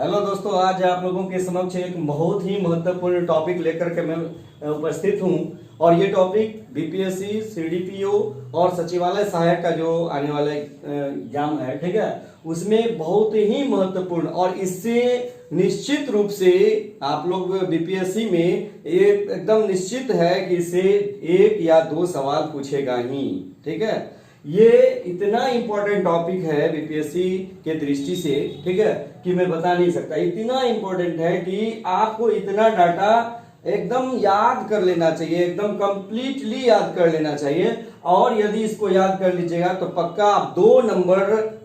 Hello दोस्तों, आज आप लोगों के समक्ष एक बहुत ही महत्वपूर्ण टॉपिक लेकर के मैं उपस्थित हूं। और ये टॉपिक बीपीएससी, सीडीपीओ और सचिवालय सहायक का जो आने वाला एग्जाम है, ठीक है, उसमें बहुत ही महत्वपूर्ण और इससे निश्चित रूप से आप लोग बीपीएससी में ये एकदम निश्चित है कि इससे 1 या 2 सवाल पूछेगा ही। ठीक है, ये इतना इंपॉर्टेंट टॉपिक है बीपीएससी के दृष्टि से, ठीक है, कि मैं बता नहीं सकता। इतना इंपॉर्टेंट है कि आपको इतना डाटा एकदम याद कर लेना चाहिए, एकदम कंप्लीटली याद कर लेना चाहिए। और यदि इसको याद कर लीजिएगा तो पक्का आप 2 नंबर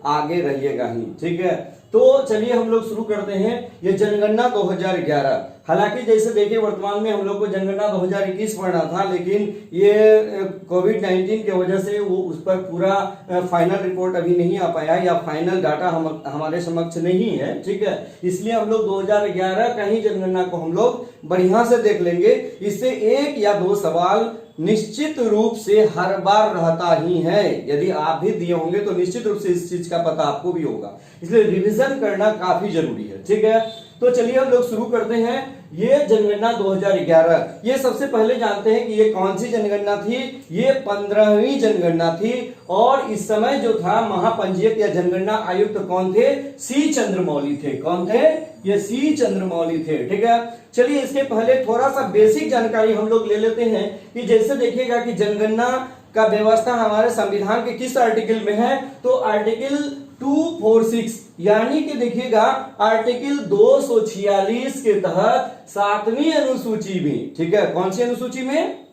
आगे रहिएगा ही। ठीक है, तो चलिए हम लोग शुरू करते हैं। ये जनगणना 2011, हालांकि जैसे देखिए वर्तमान में हम लोग को जनगणना 2021 पढ़ना था, लेकिन ये कोविड-19 की वजह से वो उस पर पूरा फाइनल रिपोर्ट अभी नहीं आ पाया या फाइनल डाटा हमारे समक्ष नहीं है। ठीक है, इसलिए हम लोग 2011 का ही जनगणना को हम लोग बढ़िया से देख लेंगे। इससे 1 या 2 सवाल निश्चित रूप से हर बार रहता ही है। यदि आप भी दिए होंगे तो निश्चित रूप से इस चीज का पता आपको भी होगा, इसलिए रिवीजन करना काफी जरूरी है। ठीक है, तो चलिए हम लोग शुरू करते हैं। ये जनगणना 2011, ये सबसे पहले जानते हैं कि ये कौन सी जनगणना थी। ये 15वीं जनगणना थी और इस समय जो था महापंजीयक या जनगणना आयुक्त कौन थे? सी चंद्रमौली थे। कौन थे? ये सी चंद्रमौली थे। ठीक है, चलिए इसके पहले थोड़ा सा बेसिक जानकारी हम लोग ले लेते हैं कि जैसे देखिएगा कि जनगणना का व्यवस्था हमारे संविधान के किस आर्टिकल में है, तो आर्टिकल 246 यानी कि देखिएगा आर्टिकल 246 के तहत 7वीं अनुसूची में, ठीक है, कौन सी अनुसूची में?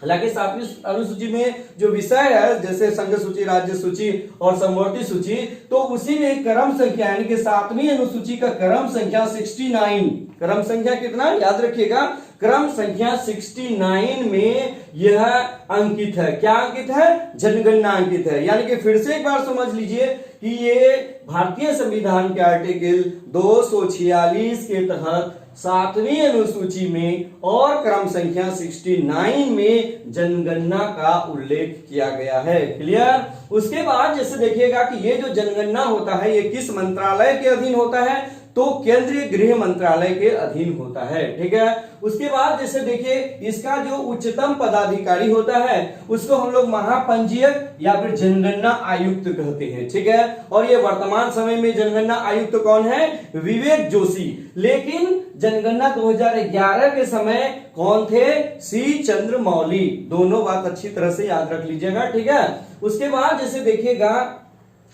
हालांकि 7वीं अनुसूची में जो विषय है जैसे संघ सूची, राज्य सूची और समवर्ती सूची, तो उसी में क्रम संख्या यानी कि 7वीं अनुसूची का क्रम संख्या 69, क्रम संख्या कितना याद रखिएगा, क्रम संख्या 69 में यह अंकित है। क्या अंकित है? जनगणना अंकित है। यानी कि फिर से एक बार समझ लीजिए कि ये भारतीय संविधान के आर्टिकल 246 के तहत 7वीं अनुसूची में और क्रम संख्या 69 में जनगणना का उल्लेख किया गया है। क्लियर? उसके बाद जैसे देखिएगा कि ये जो जनगणना होता है ये किस मंत्रालय के अधीन होता है? तो केंद्रीय गृह मंत्रालय के अधीन होता है। ठीक है, उसके बाद जैसे देखिए इसका जो उच्चतम पदाधिकारी होता है उसको हम लोग महापंजीयक या फिर जनगणना आयुक्त कहते हैं। ठीक है, और ये वर्तमान समय में जनगणना आयुक्त कौन है? विवेक जोशी। लेकिन जनगणना 2011 के समय कौन थे? सी चंद्रमौली। दोनों बात अच्छी तरह से याद रख लीजिएगा। ठीक है, उसके बाद जैसे देखिएगा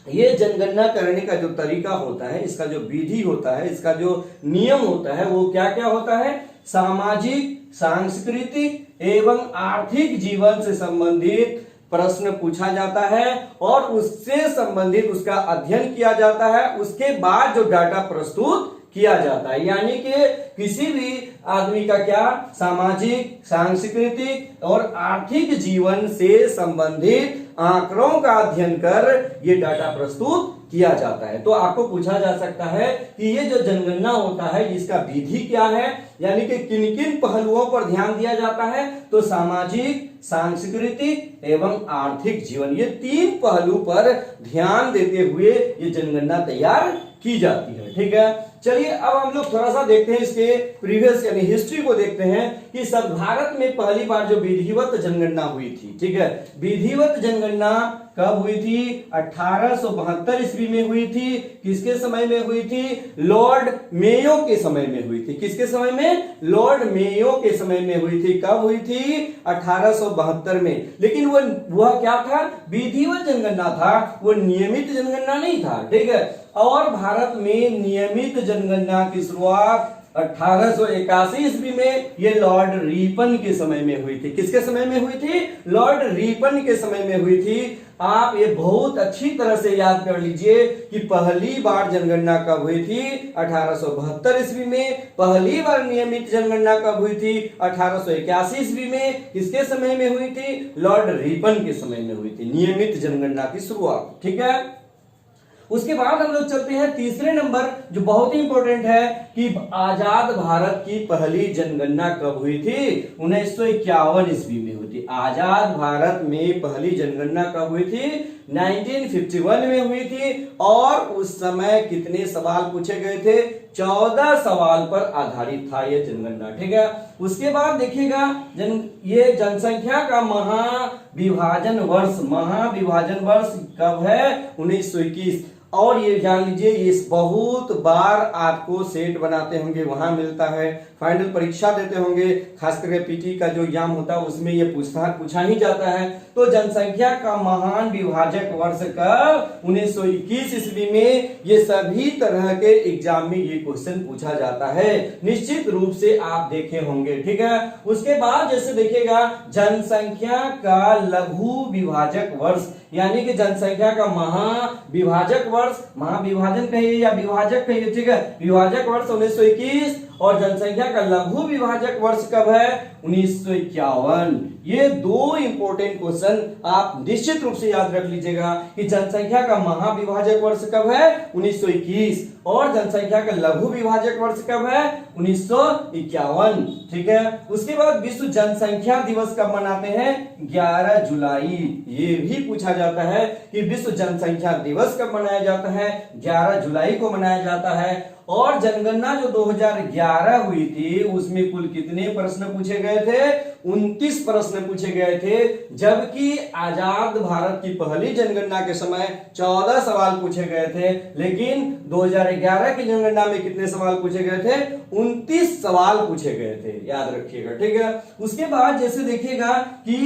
ये जनगणना करने का जो तरीका होता है, इसका जो विधि होता है, इसका जो नियम होता है वो क्या क्या होता है? सामाजिक, सांस्कृतिक एवं आर्थिक जीवन से संबंधित प्रश्न पूछा जाता है और उससे संबंधित उसका अध्ययन किया जाता है। उसके बाद जो डाटा प्रस्तुत किया जाता है, यानी कि किसी भी आदमी का क्या सामाजिक, सांस्कृतिक और आर्थिक जीवन से संबंधित आंकड़ों का अध्ययन कर ये डाटा प्रस्तुत किया जाता है। तो आपको पूछा जा सकता है कि ये जो जनगणना होता है इसका विधि क्या है, यानी कि किन किन पहलुओं पर ध्यान दिया जाता है? तो सामाजिक, सांस्कृतिक एवं आर्थिक जीवन, ये 3 पहलू पर ध्यान देते हुए ये जनगणना तैयार की जाती है। ठीक है, चलिए अब हम लोग थोड़ा सा देखते हैं इसके प्रीवियस यानी हिस्ट्री को देखते हैं कि सब भारत में पहली बार जो विधिवत जनगणना हुई थी। ठीक है, विधिवत जनगणना कब हुई थी? 1872 ईस्वी में हुई थी। किसके समय में हुई थी? लॉर्ड मेयो के समय में हुई थी। किसके समय में? लॉर्ड मेयो के समय में हुई थी। कब हुई थी? 1872 में। लेकिन वह क्या था? विधिवत जनगणना था, वो नियमित जनगणना नहीं था। ठीक है, और भारत में नियमित जनगणना की शुरुआत 1881 ईस्वी में ये लॉर्ड रिपन के समय में हुई थी। किसके समय में हुई थी? लॉर्ड रिपन के समय में हुई थी। आप ये बहुत अच्छी तरह से याद कर लीजिए कि पहली बार जनगणना कब हुई थी? 1872 ईस्वी में। पहली बार नियमित जनगणना कब हुई थी? 1881 ईस्वी में। किसके समय में हुई थी? लॉर्ड रिपन के समय में हुई थी नियमित जनगणना की शुरुआत। ठीक है, उसके बाद हम लोग चलते हैं तीसरे नंबर जो बहुत ही इंपॉर्टेंट है कि आजाद भारत की पहली जनगणना कब हुई थी? 1951 ईस्वी में हुई थी। आजाद भारत में पहली जनगणना कब हुई थी? 1951 में हुई थी और उस समय कितने सवाल पूछे गए थे? 14 सवाल पर आधारित था ये जनगणना। ठीक है, उसके बाद देखिएगा ये जनसंख्या का महाविभाजन वर्ष कब है? 1921। और ये जान लीजिए, इस बहुत बार आपको सेट बनाते होंगे वहां मिलता है, फाइनल परीक्षा देते होंगे, खास करके पीटी का जो एग्जाम होता है उसमें ये पूछा ही जाता है। तो जनसंख्या का महान विभाजक वर्ष का 1921 ईस्वी में ये सभी तरह के एग्जाम में ये क्वेश्चन पूछा जाता है, निश्चित रूप से आप देखे होंगे। ठीक है, उसके बाद जैसे देखिएगा जनसंख्या का लघु विभाजक वर्ष, यानी कि जनसंख्या का महाविभाजक वर्ष, महाविभाजन कहिए या विभाजक कहिए, ठीक है, विभाजक वर्ष 1921 और जनसंख्या का लघु विभाजक वर्ष कब है? 1951। ये दो इंपॉर्टेंट क्वेश्चन आप निश्चित रूप से याद रख लीजिएगा कि जनसंख्या का महाविभाजक वर्ष कब है? 1921 और जनसंख्या का लघु विभाजक वर्ष कब है? 1951। ठीक है, उसके बाद विश्व जनसंख्या दिवस कब मनाते हैं? 11 जुलाई। ये भी पूछा जाता है कि विश्व जनसंख्या दिवस कब मनाया जाता है? 11 जुलाई को मनाया जाता है। और जनगणना जो 2011 हुई थी उसमें कुल कितने प्रश्न पूछे गए थे? 29 प्रश्न पूछे गए थे, जबकि आजाद भारत की पहली जनगणना के समय 14 सवाल पूछे गए थे, लेकिन 2011 की जनगणना में कितने सवाल पूछे गए थे? 29 सवाल पूछे गए थे, याद रखिएगा। ठीक है, उसके बाद जैसे देखिएगा कि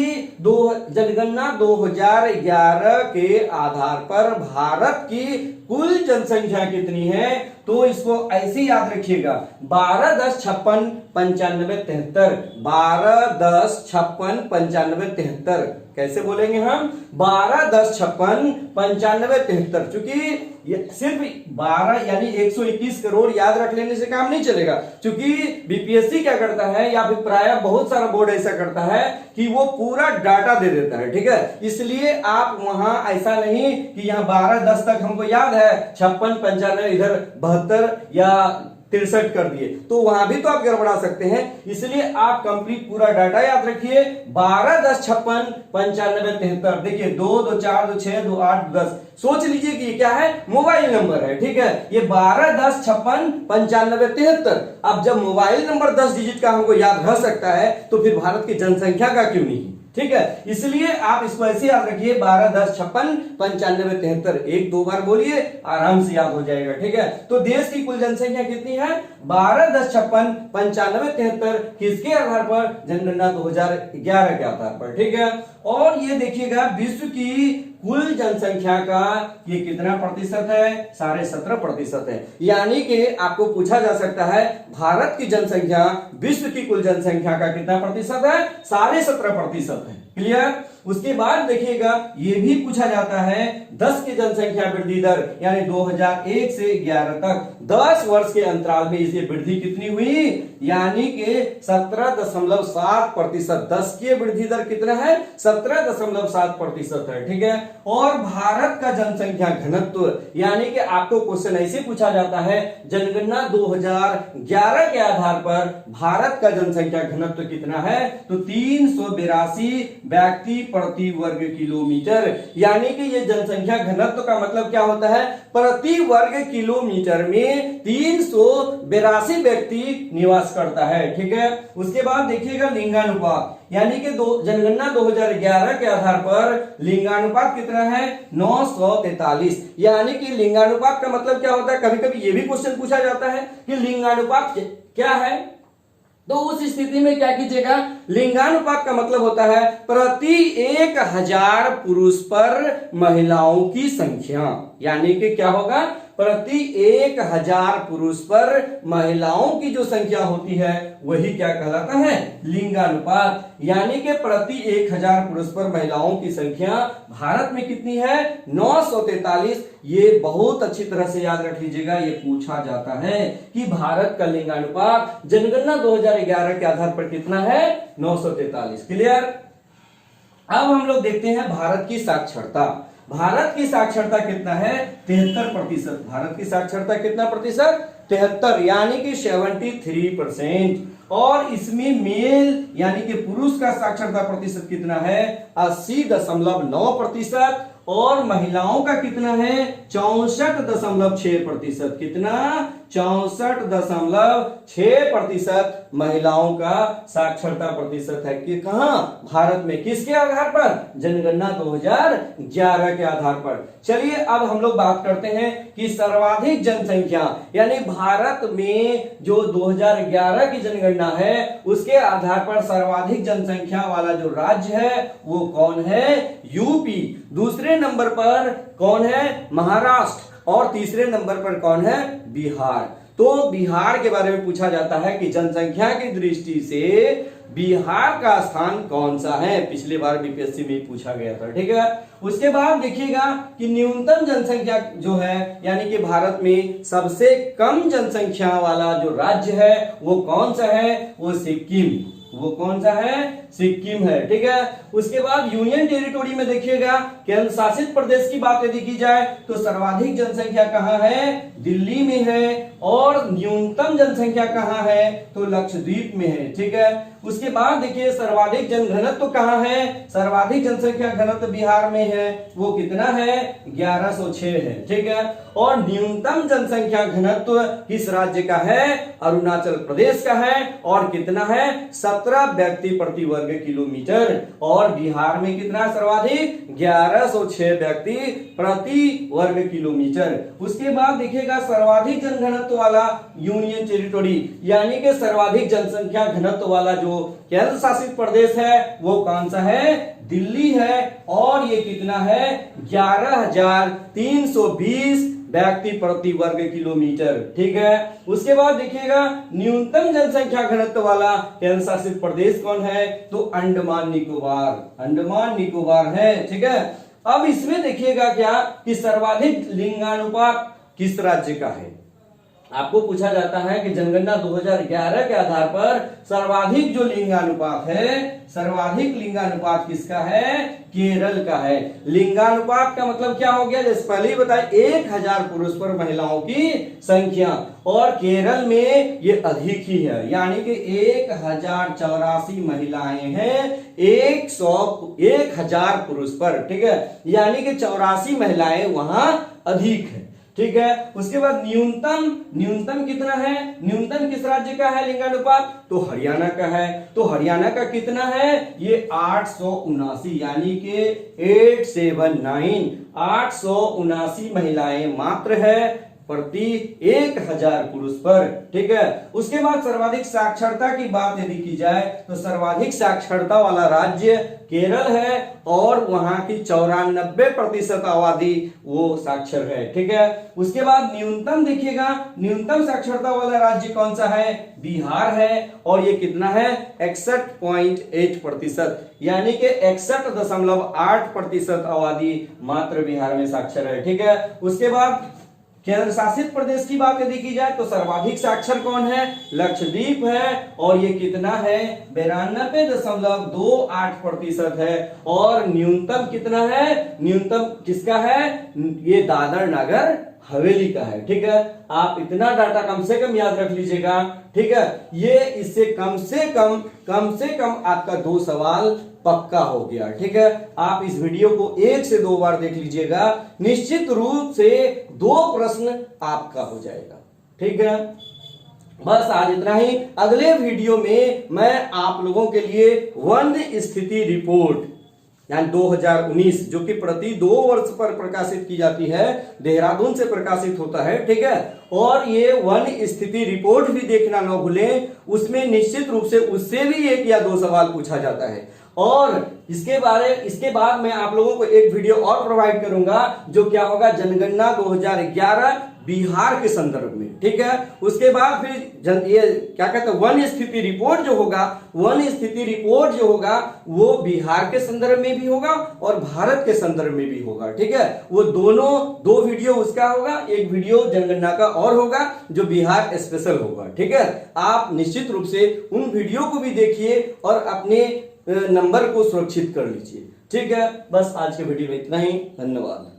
जनगणना 2011 के आधार पर भारत की कुल जनसंख्या कितनी है? तो इसको ऐसे याद रखिएगा, 12, 10, 56, 95, 73। 12, 10, 56, 95, 73। कैसे बोलेंगे हम? 12, 10, 56, 95, 73। चूंकि सिर्फ 12 यानी 121 करोड़ याद रख लेने से काम नहीं चलेगा, क्योंकि बीपीएससी क्या करता है या फिर प्राय बहुत सारा बोर्ड ऐसा करता है कि वो पूरा डाटा दे देता है। ठीक है, इसलिए आप वहां ऐसा नहीं कि यहाँ 12, 10 तक हमको याद है, 56, 95 इधर 72 या 63 कर दिए, तो वहां भी तो आप गड़बड़ा सकते हैं। इसलिए आप कंप्लीट पूरा डाटा याद रखिए। 12, 10, 56, 95, 73। देखिए 2, 2, 4, 2, 6, 2, 8, 10। सोच लीजिए कि ये क्या है? मोबाइल नंबर है। ठीक है, ये 12, 10, 56, 95, 73। अब जब मोबाइल नंबर 10 डिजिट का हमको याद रह सकता है तो फिर भारत की जनसंख्या का क्यों नहीं? ठीक है, इसलिए आप इसको ऐसे याद रखिए, 12, 10, 56, 95, 73। एक दो बार बोलिए, आराम से याद हो जाएगा। ठीक है, तो देश की कुल जनसंख्या कितनी है? 12, 10, 56, 95, 73। किसके आधार पर? जनगणना 2011 के आधार पर। ठीक है, और ये देखिएगा विश्व की कुल जनसंख्या का ये कितना प्रतिशत है? 17.5% है। यानी कि आपको पूछा जा सकता है भारत की जनसंख्या विश्व की कुल जनसंख्या का कितना प्रतिशत है? 17.5% है। क्लियर? उसके बाद देखिएगा ये भी पूछा जाता है 10 की जनसंख्या वृद्धि दर, यानी 2001 से 11 तक 10 वर्ष के अंतराल में इसकी वृद्धि कितनी हुई? यानी कि 17.7%। 10 की वृद्धि दर कितना है? 17.7% है। ठीक है, और भारत का जनसंख्या घनत्व, यानी कि आपको क्वेश्चन ऐसे पूछा जाता है जनगणना 2011 के आधार पर भारत का जनसंख्या घनत्व कितना है? तो 382 व्यक्ति प्रति वर्ग किलोमीटर। यानी कि ये जनसंख्या घनत्व का मतलब क्या होता है? प्रति वर्ग किलोमीटर में 382 व्यक्ति निवास करता है। ठीक है, उसके बाद देखिएगा लिंगानुपात, यानी कि जनगणना 2011 के आधार पर लिंगानुपात कितना है? 943। यानी कि लिंगानुपात का मतलब क्या होता है? कभी कभी ये भी क्वेश्चन पूछा जाता है कि लिंगानुपात क्या है, तो उस स्थिति में क्या कीजिएगा? लिंगानुपात का मतलब होता है प्रति 1000 पुरुष पर महिलाओं की संख्या। यानी कि क्या होगा? प्रति 1000 पुरुष पर महिलाओं की जो संख्या होती है वही क्या कहलाता है? लिंगानुपात। यानी कि प्रति 1000 पुरुष पर महिलाओं की संख्या भारत में कितनी है? 943। ये बहुत अच्छी तरह से याद रख लीजिएगा, ये पूछा जाता है कि भारत का लिंगानुपात जनगणना 2011 के आधार पर कितना है? 943। क्लियर? अब हम लोग देखते हैं भारत की साक्षरता। भारत की साक्षरता कितना है? 73%। भारत की साक्षरता कितना प्रतिशत? 73, यानी कि 73%। और इसमें मेल यानी कि पुरुष का साक्षरता प्रतिशत कितना है? 80.9%। और महिलाओं का कितना है 64.6%। कितना 64.6% महिलाओं का साक्षरता प्रतिशत है कि कहां भारत में, किसके आधार पर, जनगणना 2011 के आधार पर। चलिए अब हम लोग बात करते हैं कि सर्वाधिक जनसंख्या यानी भारत में जो 2011 की जनगणना है उसके आधार पर सर्वाधिक जनसंख्या वाला जो राज्य है वो कौन है, यूपी। दूसरे नंबर पर कौन है, महाराष्ट्र। और तीसरे नंबर पर कौन है, बिहार। तो बिहार के बारे में पूछा जाता है कि जनसंख्या की दृष्टि से बिहार का स्थान कौन सा है, पिछली बार बीपीएससी में पूछा गया था, ठीक है। उसके बाद देखिएगा कि न्यूनतम जनसंख्या जो है यानी कि भारत में सबसे कम जनसंख्या वाला जो राज्य है वो कौन सा है, वो सिक्किम। वो कौन सा है, सिक्किम है, ठीक है। उसके बाद यूनियन टेरिटोरी में देखिएगा केंद्र शासित प्रदेश की बात यदि की जाए तो सर्वाधिक जनसंख्या कहां है, दिल्ली में है। और न्यूनतम जनसंख्या कहां है, तो लक्षद्वीप में है, ठीक है। उसके बाद देखिए सर्वाधिक जनघनत्व कहां है, सर्वाधिक जनसंख्या घनत्व बिहार में है, वो कितना है 1106 है, ठीक है। और न्यूनतम जनसंख्या घनत्व किस राज्य का है, अरुणाचल प्रदेश का है, और कितना है 17 व्यक्ति प्रति वर्ग किलोमीटर। और बिहार में कितना सर्वाधिक 1106 व्यक्ति प्रति वर्ग किलोमीटर। उसके बाद देखिएगा सर्वाधिक जनघनत्व वाला यूनियन टेरिटोरी यानी कि सर्वाधिक जनसंख्या घनत्व वाला जो केंद्र शासित प्रदेश है वो कौन सा है, दिल्ली है। और ये कितना है 11,320 व्यक्ति प्रति वर्ग किलोमीटर, ठीक है। उसके बाद देखिएगा न्यूनतम जनसंख्या घनत्व वाला केंद्र शासित प्रदेश कौन है, तो अंडमान निकोबार, अंडमान निकोबार है, ठीक है। अब इसमें देखिएगा क्या कि सर्वाधिक लिंगानुपात किस राज्य का है। आपको पूछा जाता है कि जनगणना 2011 के आधार पर सर्वाधिक जो लिंगानुपात है, सर्वाधिक लिंगानुपात किसका है, केरल का है। लिंगानुपात का मतलब क्या हो गया, जैसे पहले ही बताया 1000 पुरुष पर महिलाओं की संख्या, और केरल में ये अधिक ही है यानी कि 1084 महिलाएं हैं 1000 पुरुष पर, ठीक है। यानी कि 84 महिलाएं वहां अधिक है, ठीक है। उसके बाद न्यूनतम कितना है, न्यूनतम किस राज्य का है लिंगानुपात, तो हरियाणा का है। तो हरियाणा का कितना है, ये 879 यानी कि 879 महिलाएं मात्र है प्रति 1000 पुरुष पर, ठीक है। उसके बाद सर्वाधिक साक्षरता की बात यदि की जाए तो सर्वाधिक साक्षरता वाला राज्य केरल है और वहां की 94% आबादी वो साक्षर है, ठीक है। उसके बाद न्यूनतम देखिएगा, न्यूनतम साक्षरता वाला राज्य कौन सा है, बिहार है, और ये कितना है 61.8% यानी कि 61.8% आबादी मात्र बिहार में साक्षर है, ठीक है। उसके बाद केंद्र शासित प्रदेश की बात यदि की जाए तो सर्वाधिक साक्षर कौन है, लक्षद्वीप है, और ये कितना है 92.28% है। और न्यूनतम कितना है, न्यूनतम किसका है, ये दादर नगर हवेली का है, ठीक है। आप इतना डाटा कम से कम याद रख लीजिएगा, ठीक है। ये इससे कम से कम आपका 2 सवाल पक्का हो गया, ठीक है। आप इस वीडियो को 1 से 2 बार देख लीजिएगा, निश्चित रूप से 2 प्रश्न आपका हो जाएगा, ठीक है। बस आज इतना ही। अगले वीडियो में मैं आप लोगों के लिए वन स्थिति रिपोर्ट यानी 2019 जो कि प्रति 2 वर्ष पर प्रकाशित की जाती है, देहरादून से प्रकाशित होता है, ठीक है। और ये वन स्थिति रिपोर्ट भी देखना न भूलें, उसमें निश्चित रूप से उससे भी 1 या 2 सवाल पूछा जाता है। और इसके बाद मैं आप लोगों को एक वीडियो और प्रोवाइड करूंगा जो क्या होगा, जनगणना 2011 बिहार के संदर्भ में, ठीक है। उसके बाद फिर ये क्या कहते हैं वन स्थिति रिपोर्ट जो होगा, वन स्थिति रिपोर्ट जो होगा वो बिहार के संदर्भ में भी होगा और भारत के संदर्भ में भी होगा, ठीक है। वो दोनों 2 वीडियो उसका होगा, एक वीडियो जनगणना का और होगा जो बिहार स्पेशल होगा, ठीक है। आप निश्चित रूप से उन वीडियो को भी देखिए और अपने नंबर को सुरक्षित कर लीजिए, ठीक है। बस आज के वीडियो में इतना ही, धन्यवाद।